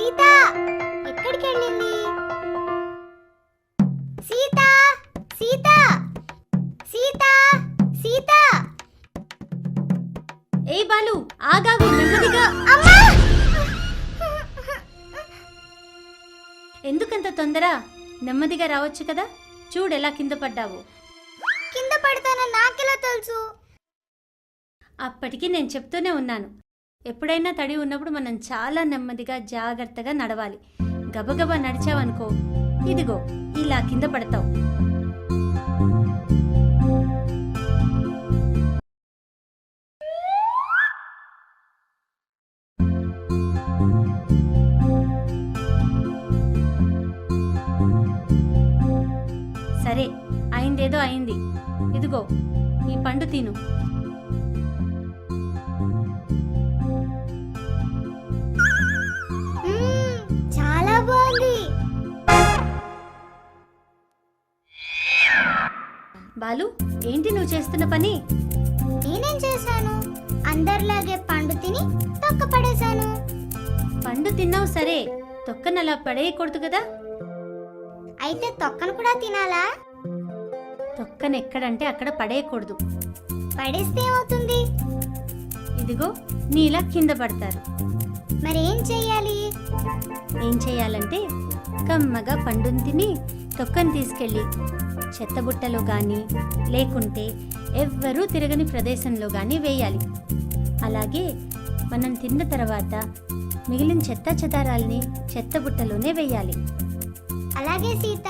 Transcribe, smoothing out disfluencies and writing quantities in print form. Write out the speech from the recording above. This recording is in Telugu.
సీత ఎక్కడికి వెళ్ళింది? సీత సీత సీత సీత! ఏ బాలు, ఆగాగు, నెమ్మదిగా. అమ్మా! ఎందుకంత తొందర? నెమ్మదిగా రావచ్చు కదా. చూడెలా కింద పడ్డావు. కింద పడతానని నాకెలా తెలుసు? అప్పటికి నేను చెప్తూనే ఉన్నాను, ఎప్పుడైనా తడి ఉన్నప్పుడు మనం చాలా నెమ్మదిగా జాగ్రత్తగా నడవాలి. గబగబా నడిచావనుకో, ఇదిగో ఇలా కింద పడతావు. సరే, అయిందేదో అయింది. ఇదిగో ఈ పండు తిను. చాలా బాగుంది. బాలు, ఏంటి నువ్వు చేస్తున్న పని? నేనేం చేశాను? అందరిలాగే పండు తిని తొక్క పడేశాను. పండు తిన్నావు సరే, తొక్కనలా పడేయకూడదు కదా. అయితే తొక్కను కూడా తినాలా? తొక్కను ఎక్కడంటే అక్కడ పడేయకూడదు. పడేస్తే ఏమవుతుంది? ఇదిగో నీలా కింద పడతారు. మరి ఏం చెయ్యాలి? ఏం చేయాలంటే కమ్మగా పండుని తిని తొక్కను తీసుకెళ్ళి చెత్తబుట్టలో కానీ లేకుంటే ఎవ్వరూ తిరగని ప్రదేశంలో కానీ వేయాలి. అలాగే మనం తిన్న తర్వాత మిగిలిన చెత్త చెదారాల్ని చెత్తబుట్టలోనే వేయాలి. అలాగే సీత.